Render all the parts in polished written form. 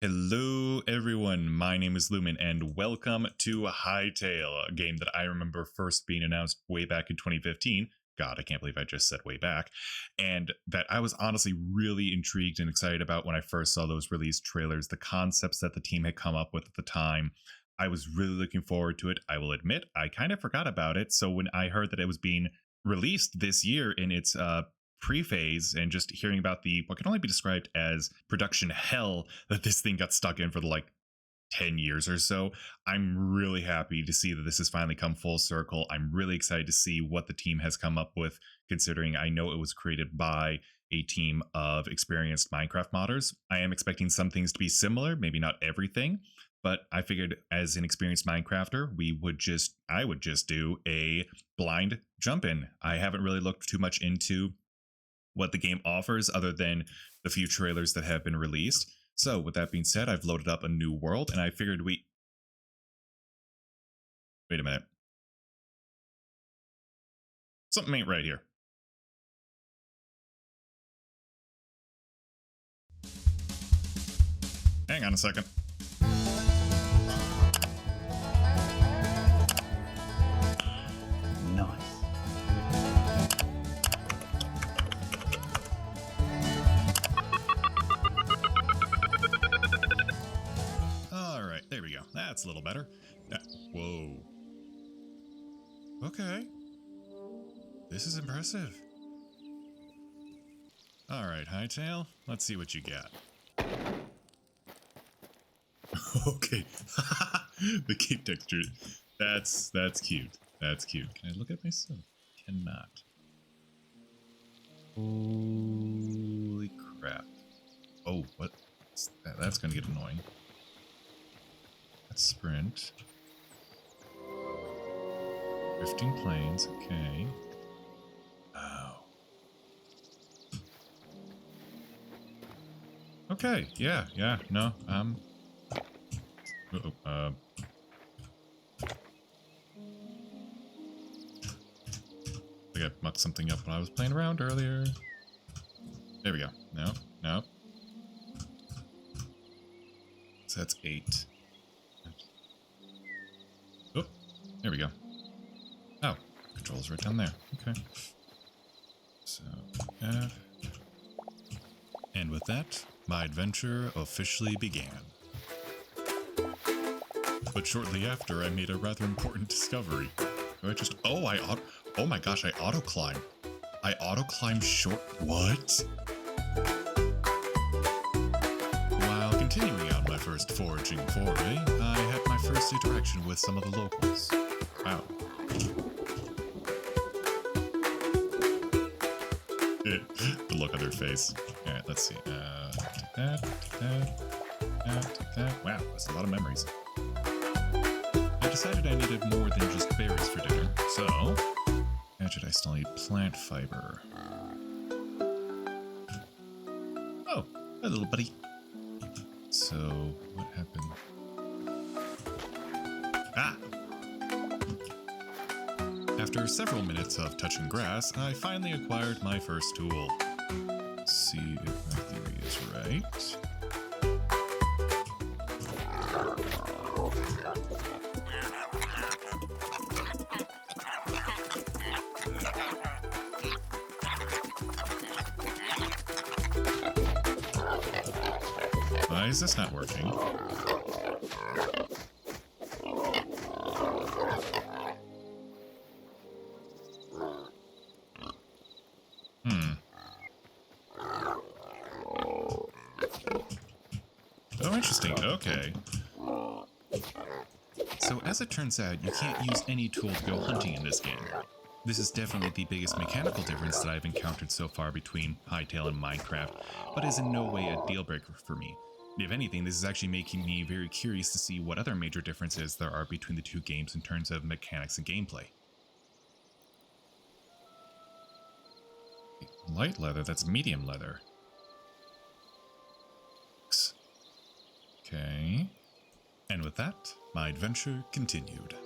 Hello, everyone. My name is Lumen, and welcome to Hytale, a game that I remember first being announced way back in 2015. God, I can't believe I just said way back. And that I was honestly really intrigued and excited about when I first saw those release trailers, the concepts that the team had come up with at the time. I was really looking forward to it. I will admit, I kind of forgot about it. So when I heard that it was being released this year in its pre-phase and just hearing about the what can only be described as production hell that this thing got stuck in for the 10 years or so, I'm really happy to see that this has finally come full circle. I'm really excited to see what the team has come up with, considering I know it was created by a team of experienced Minecraft modders. I am expecting some things to be similar, maybe not everything, but I figured as an experienced Minecrafter, I would just do a blind jump in. I haven't really looked too much into what the game offers other than the few trailers that have been released. So with that being said, I've loaded up a new world and I figured wait a minute. Something ain't right here. Hang on a second. There we go. That's a little better. Whoa. Okay. This is impressive. Alright, Hytale. Let's see what you got. Okay. The cape texture. That's cute. That's cute. Can I look at myself? Cannot. Holy crap. Oh, what? That's gonna get annoying. Let's sprint. Drifting planes, okay. Oh. Okay, yeah, no, I think I mucked something up when I was playing around earlier. There we go. No. So that's 8. Oh, there we go. Oh, controls right down there. Okay. So, F. And with that, my adventure officially began. But shortly after, I made a rather important discovery. Oh my gosh, I auto-climb. I auto-climb short. What? While continuing on my first foraging foray, I had my first interaction with some of the locals. Wow. The look on their face. Alright, let's see. That. Wow, that's a lot of memories. I decided I needed more than just berries for dinner, so imagine I still need plant fiber. Oh, hi little buddy. So, what happened? Ah! After several minutes of touching grass, I finally acquired my first tool. Let's see if my theory is right. Why is this not working? Oh, interesting. Okay. So as it turns out, you can't use any tool to go hunting in this game. This is definitely the biggest mechanical difference that I've encountered so far between Hytale and Minecraft, but is in no way a deal breaker for me. If anything, this is actually making me very curious to see what other major differences there are between the two games in terms of mechanics and gameplay. Light leather, that's medium leather. Okay. And with that, my adventure continued.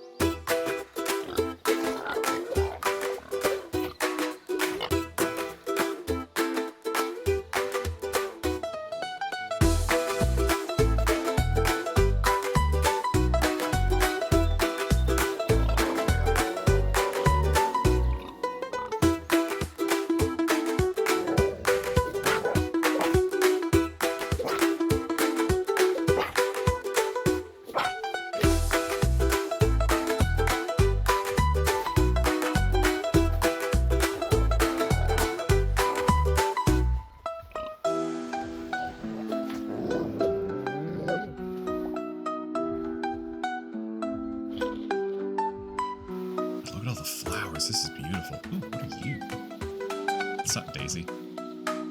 that's not Daisy.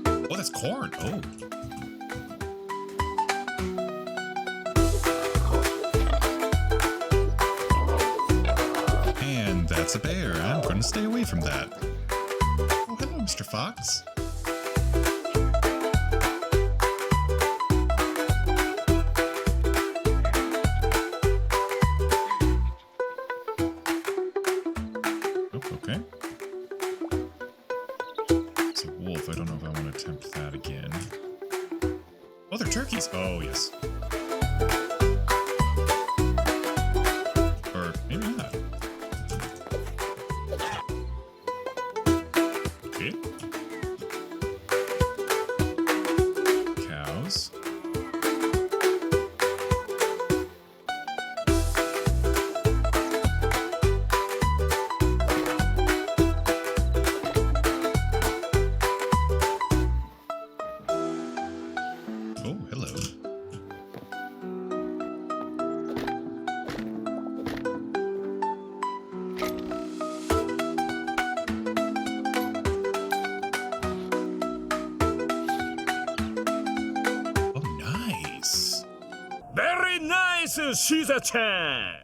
Oh, that's corn. Oh. And that's a bear. I'm going to stay away from that. Oh, hello, Mr. Fox. Okay. It's a wolf. I don't know if I want to attempt that again. Oh, they're turkeys. Oh, yes. Or maybe not. Okay. Cows. Oh, hello. Oh, nice. Very nice, Shiza-chan!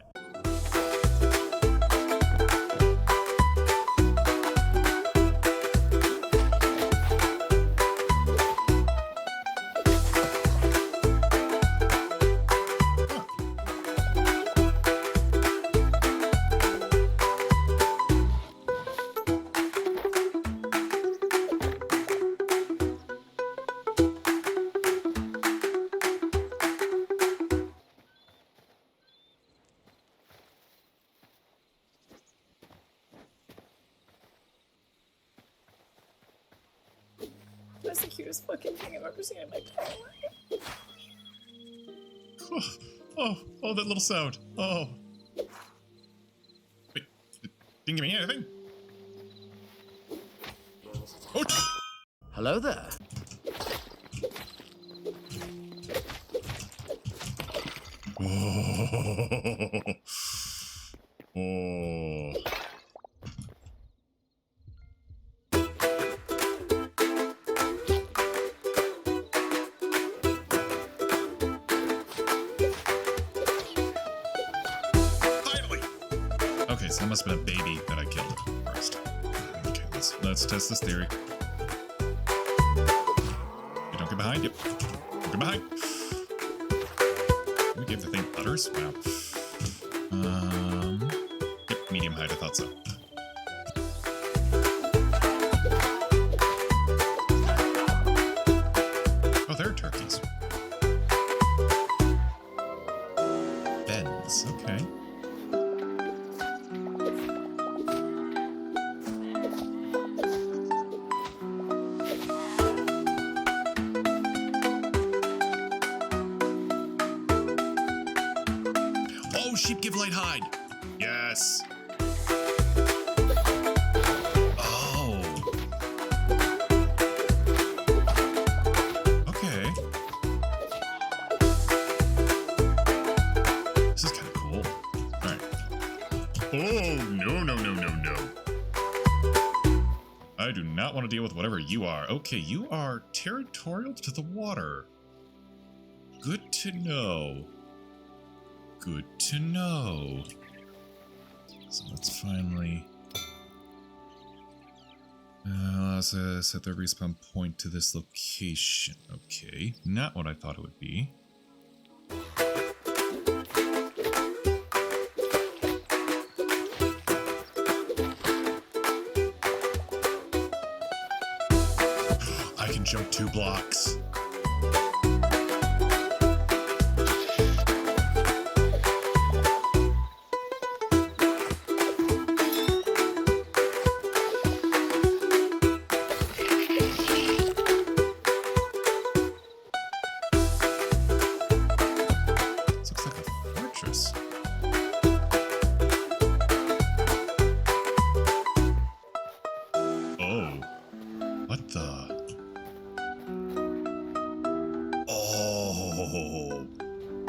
That's the cutest fucking thing I've ever seen in my entire life. Oh, that little sound. Oh. Wait, didn't give me anything. Oh. Hello there. Oh. Oh. Finally. Okay, so that must have been a baby that I killed first. Okay, let's test this theory. Okay, don't get behind. Yep. Don't get behind. We gave the thing butters? Wow. Yep, medium height, I thought so. Oh, there are turkeys. Bends, okay. Oh, sheep give light hide. Yes. Oh. Okay. This is kind of cool. All right. Oh, no. I do not want to deal with whatever you are. Okay, you are territorial to the water. Good to know. Good to know. So let's finally let's set the respawn point to this location. Okay, not what I thought it would be. I can jump 2 blocks.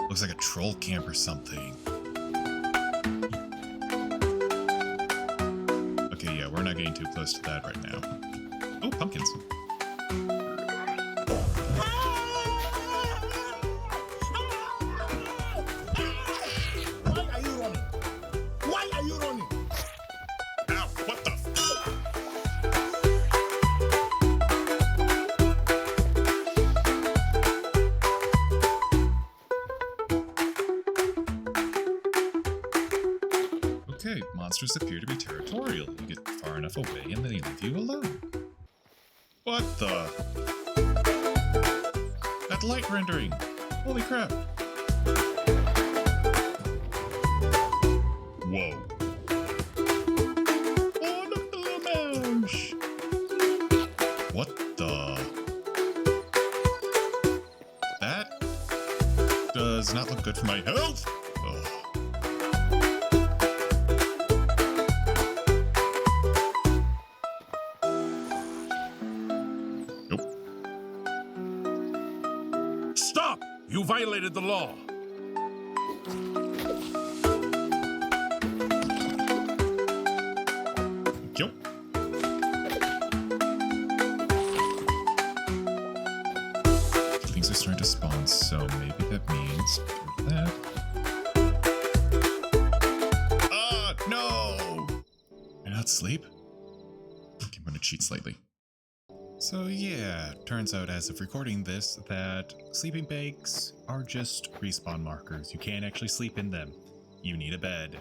Looks like a troll camp or something. Okay, yeah, we're not getting too close to that right now. Oh, pumpkins. Why are you running? Why are you running? Ow, what the? Okay, monsters appear to be territorial. You get far enough away and they leave you alone. What the? That light rendering! Holy crap! Whoa. Oh, look, the little mouse! What the? That does not look good for my health! Ugh. Nope. Stop! You violated the law. Yo. Things are starting to spawn, so maybe that means that. No! Can I not sleep? Okay, I'm gonna cheat slightly. So yeah, turns out as of recording this that sleeping bags are just respawn markers. You can't actually sleep in them. You need a bed.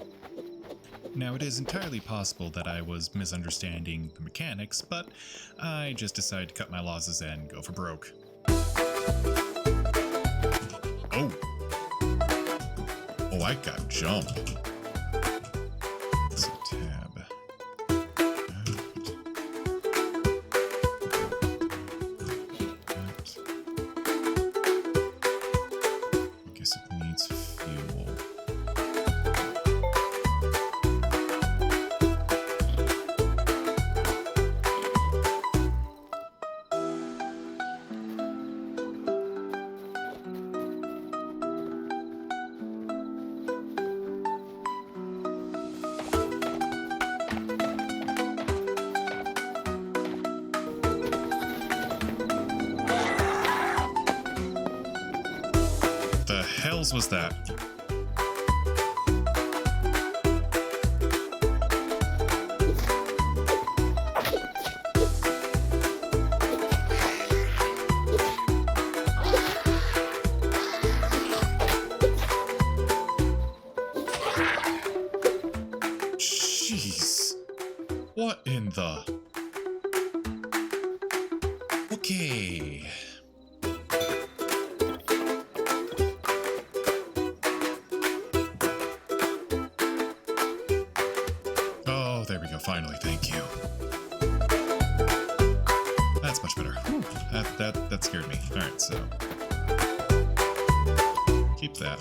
Now, it is entirely possible that I was misunderstanding the mechanics, but I just decided to cut my losses and go for broke. Oh! Oh, I got jumped. Let's see, tab. I guess it needs fuel. The hells was that? Jeez. What in the? Okay. Oh, there we go. Finally, thank you. That's much better. Whew. That scared me. All right, so keep that.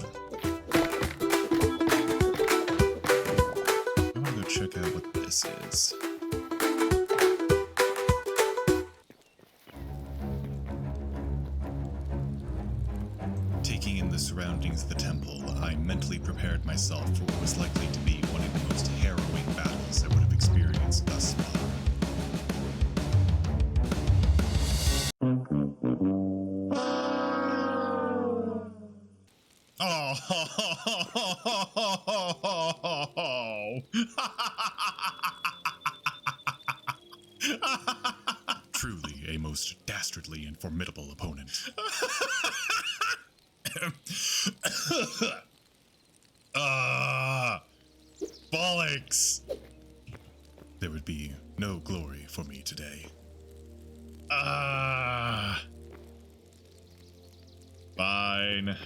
I want to go check out what this is. Taking in the surroundings of the temple, I mentally prepared myself for what was likely to be one of the most harrowing battles I would have experienced thus far. Truly a most dastardly and formidable opponent. Bollocks! There would be no glory for me today. Fine.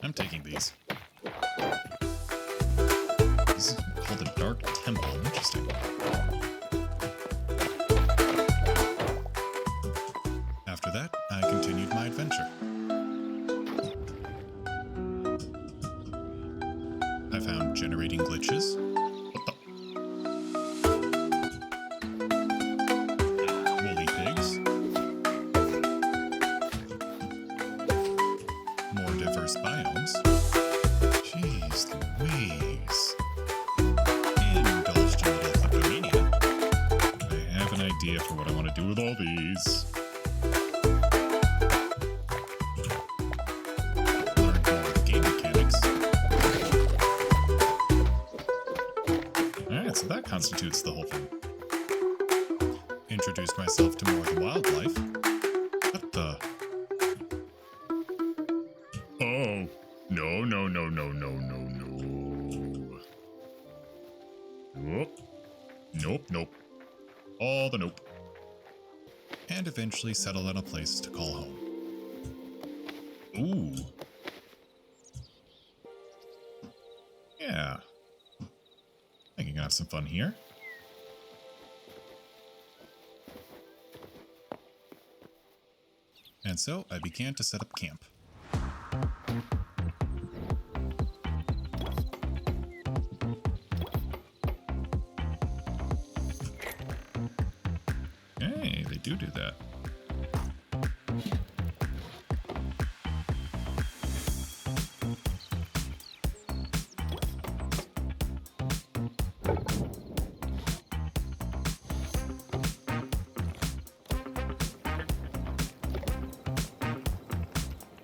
I'm taking these. This is called a Dark Temple. Interesting. After that, I continued my adventure. I found generating glitches. What the? Woolly pigs. More diverse biomes. Jeez Louise. Indulged in a little kleptomania. I have an do with all these? Learn more of game mechanics. Alright, so that constitutes the whole thing. Introduced myself to more of the wildlife. What the? Oh, no, no, no, no, no, no, no. Nope. Nope, nope. All the nope. And eventually settle in a place to call home. Ooh. Yeah. I think you can have some fun here. And so I began to set up camp. Hey, they do that.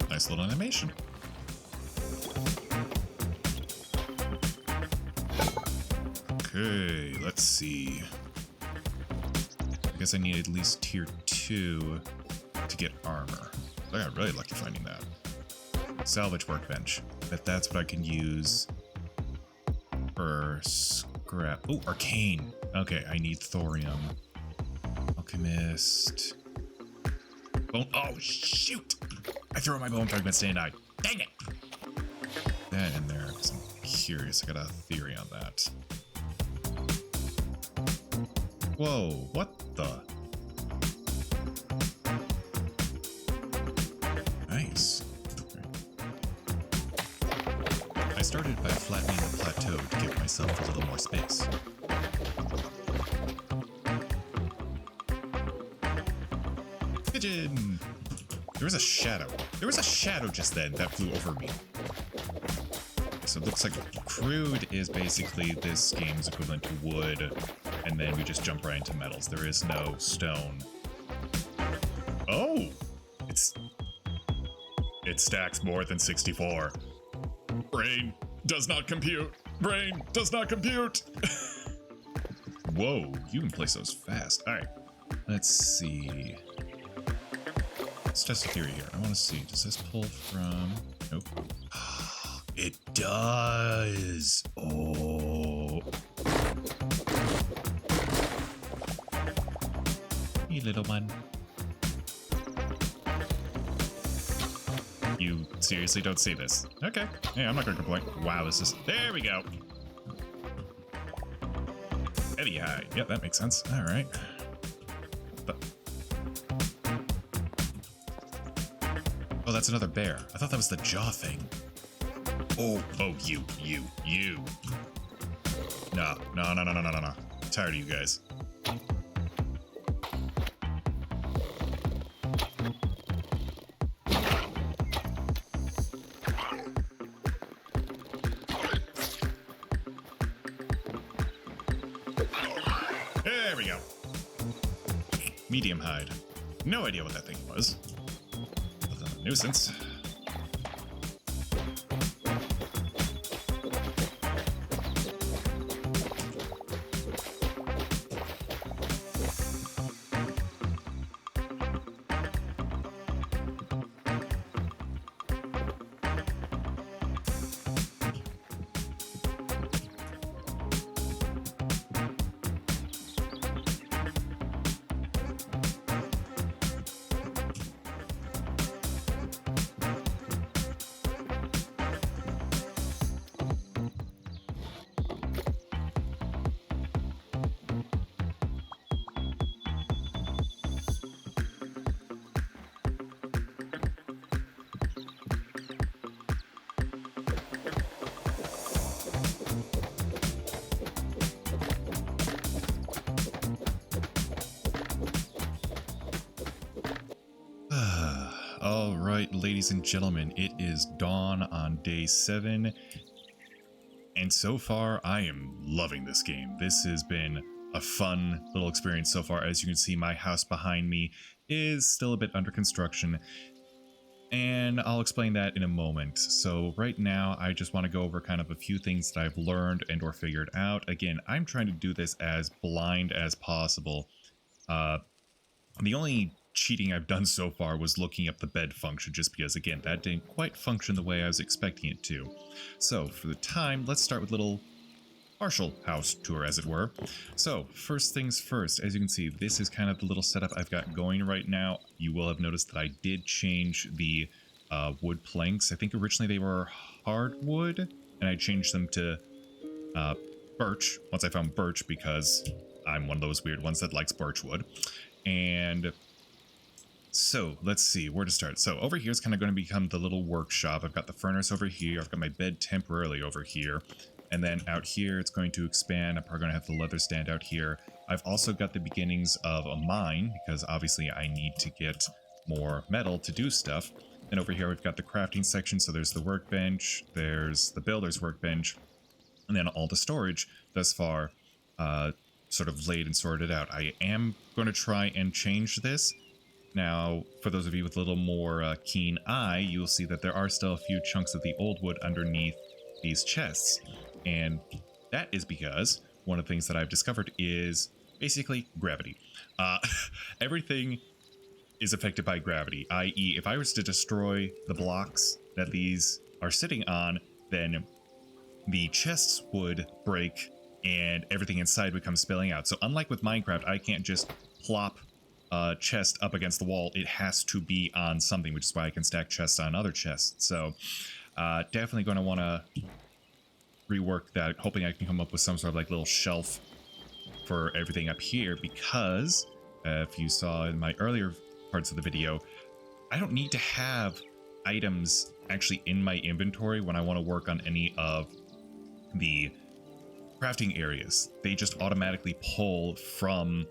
Nice little animation. Okay, let's see. I guess I need at least tier 2 to get armor. I got really lucky finding that. Salvage workbench. Bet that's what I can use for scrap. Oh, arcane. Okay, I need thorium. Alchemist. Bone. Oh, shoot! I threw out my bone fragments, didn't I? Dang it! That in there, because I'm curious. I got a theory on that. Whoa, what the? Nice. I started by flattening the plateau to give myself a little more space. Pigeon! There was a shadow. There was a shadow just then that flew over me. So it looks like crude is basically this game's equivalent to wood, and then we just jump right into metals. There is no stone. Oh! It stacks more than 64. Brain does not compute. Brain does not compute. Whoa, you can place those fast. All right, let's see. Let's test a theory here. I want to see. Does this pull from? Nope. It does. Oh. You little one. You seriously don't see this? Okay. Hey, I'm not gonna complain. Wow, this is... There we go. Heavy hide. Yep, that makes sense. All right. Oh, that's another bear. I thought that was the jaw thing. Oh, you. No. Tired of you guys. There we go. Medium hide. No idea what that thing was. A nuisance. All right, ladies and gentlemen, it is dawn on day 7, and so far I am loving this game. This has been a fun little experience so far. As you can see, my house behind me is still a bit under construction, and I'll explain that in a moment. So right now, I just want to go over kind of a few things that I've learned and or figured out. Again, I'm trying to do this as blind as possible. The only cheating I've done so far was looking up the bed function, just because, again, that didn't quite function the way I was expecting it to. So for the time, let's start with a little partial house tour, as it were. So first things first, as you can see, this is kind of the little setup I've got going right now. You will have noticed that I did change the wood planks. I think originally they were hardwood, and I changed them to birch once I found birch, because I'm one of those weird ones that likes birch wood. And so let's see where to start. So over here is kind of going to become the little workshop. I've got the furnace over here. I've got my bed temporarily over here. And then out here, it's going to expand. I'm probably going to have the leather stand out here. I've also got the beginnings of a mine, because obviously I need to get more metal to do stuff. And over here, we've got the crafting section. So there's the workbench, there's the builder's workbench, and then all the storage thus far sort of laid and sorted out. I am going to try and change this. Now, for those of you with a little more keen eye, you'll see that there are still a few chunks of the old wood underneath these chests. And that is because one of the things that I've discovered is basically gravity. Everything is affected by gravity, i.e. if I was to destroy the blocks that these are sitting on, then the chests would break and everything inside would come spilling out. So unlike with Minecraft, I can't just plop a chest up against the wall. It has to be on something, which is why I can stack chests on other chests. So definitely going to want to rework that, hoping I can come up with some sort of like little shelf for everything up here, because if you saw in my earlier parts of the video, I don't need to have items actually in my inventory when I want to work on any of the crafting areas. They just automatically pull from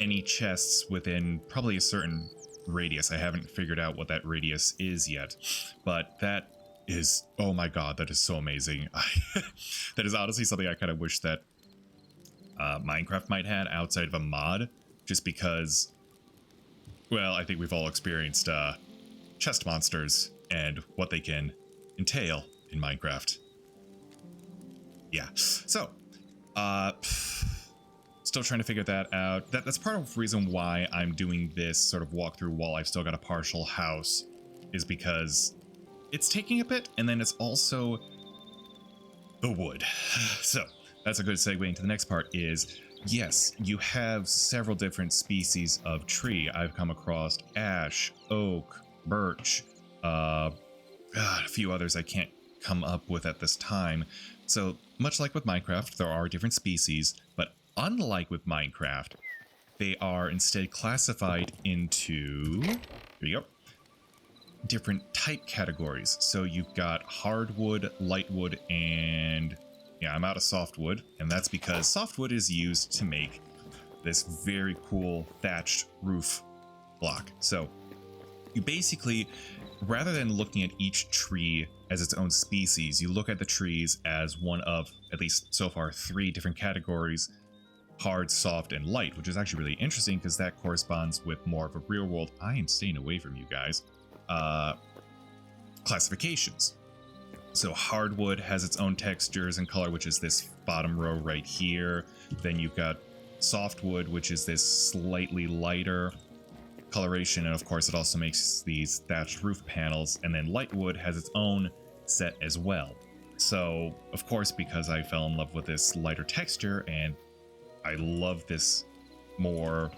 any chests within probably a certain radius. I haven't figured out what that radius is yet, but that is, oh my god, that is so amazing. That is honestly something I kind of wish that Minecraft might have outside of a mod, just because, well, I think we've all experienced chest monsters and what they can entail in Minecraft. Yeah, so still trying to figure that out. That's part of the reason why I'm doing this sort of walkthrough while I've still got a partial house, is because it's taking a bit, and then it's also the wood. So that's a good segue into the next part. Is yes, you have several different species of tree. I've come across ash, oak, birch, a few others I can't come up with at this time. So much like with Minecraft, there are different species, but unlike with Minecraft, they are instead classified into, here you go, different type categories. So you've got hardwood, lightwood, and yeah, I'm out of softwood, and that's because softwood is used to make this very cool thatched roof block. So you basically, rather than looking at each tree as its own species, you look at the trees as one of, at least so far, 3 different categories: hard, soft, and light, which is actually really interesting because that corresponds with more of a real world, I am staying away from you guys, classifications. So hardwood has its own textures and color, which is this bottom row right here. Then you've got softwood, which is this slightly lighter coloration, and of course it also makes these thatched roof panels. And then lightwood has its own set as well. So of course, because I fell in love with this lighter texture and I love this more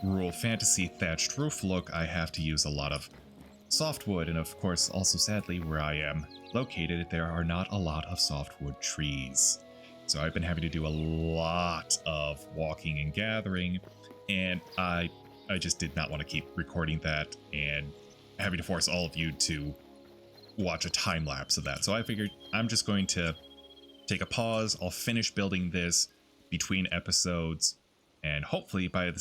rural fantasy thatched roof look, I have to use a lot of softwood. And of course, also sadly, where I am located, there are not a lot of softwood trees. So I've been having to do a lot of walking and gathering, and I just did not want to keep recording that and having to force all of you to watch a time lapse of that. So I figured I'm just going to take a pause. I'll finish building this between episodes, and hopefully by the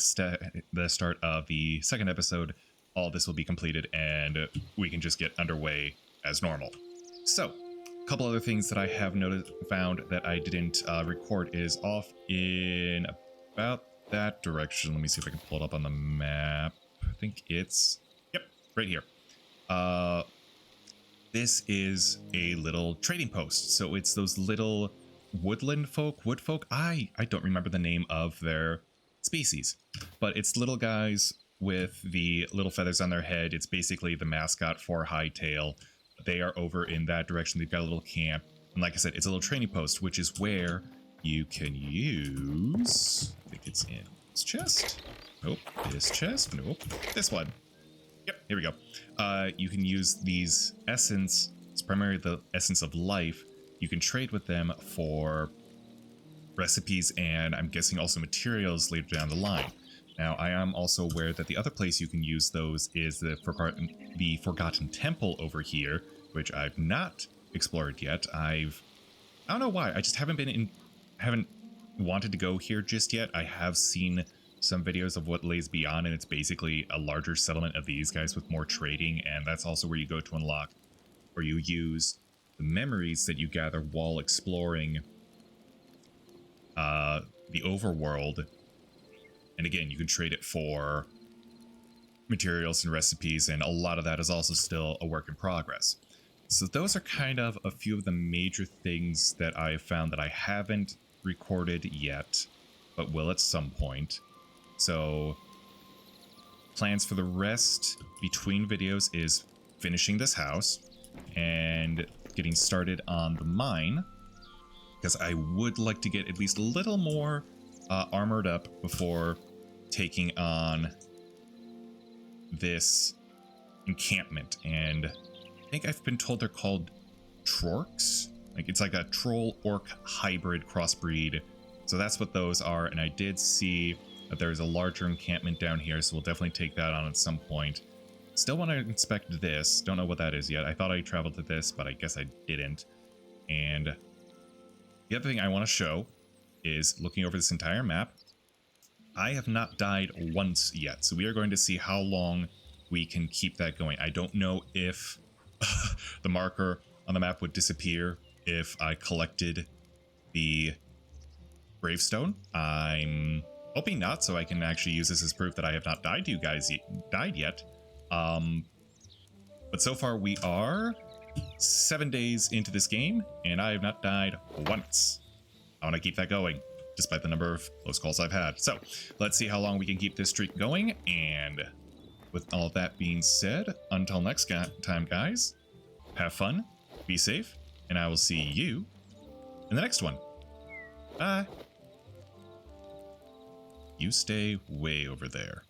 start of the second episode, all this will be completed and we can just get underway as normal. So a couple other things that I have found that I didn't record is off in about that direction. Let me see if I can pull it up on the map. I think it's, yep, right here. This is a little trading post. So it's those little wood folk. I don't remember the name of their species, but it's little guys with the little feathers on their head. It's basically the mascot for Hytale. They are over in that direction. They've got a little camp. And like I said, it's a little trading post, which is where you can use, I think it's in this chest. Nope, this chest. Nope, this one. Yep, here we go. You can use these essence. It's primarily the essence of life. You can trade with them for recipes and I'm guessing also materials later down the line. Now, I am also aware that the other place you can use those is the Forgotten Temple over here, which I've not explored yet. I don't know why. I just haven't wanted to go here just yet. I have seen some videos of what lays beyond, and it's basically a larger settlement of these guys with more trading, and that's also where you go to unlock, or you use the memories that you gather while exploring the overworld. And again, you can trade it for materials and recipes, and a lot of that is also still a work in progress. So those are kind of a few of the major things that I have found that I haven't recorded yet, but will at some point. So plans for the rest between videos is finishing this house and getting started on the mine, because I would like to get at least a little more armored up before taking on this encampment. And I think I've been told they're called Trorks. Like, it's like a troll-orc hybrid crossbreed. So that's what those are. And I did see that there's a larger encampment down here, so we'll definitely take that on at some point. Still want to inspect this. Don't know what that is yet. I thought I traveled to this, but I guess I didn't. And the other thing I want to show is looking over this entire map. I have not died once yet, so we are going to see how long we can keep that going. I don't know if the marker on the map would disappear if I collected the gravestone. I'm hoping not, so I can actually use this as proof that I have not died yet. But so far we are 7 days into this game, and I have not died once. I want to keep that going, despite the number of close calls I've had. So let's see how long we can keep this streak going. And with all that being said, until next time, guys, have fun, be safe, and I will see you in the next one. Bye. You stay way over there.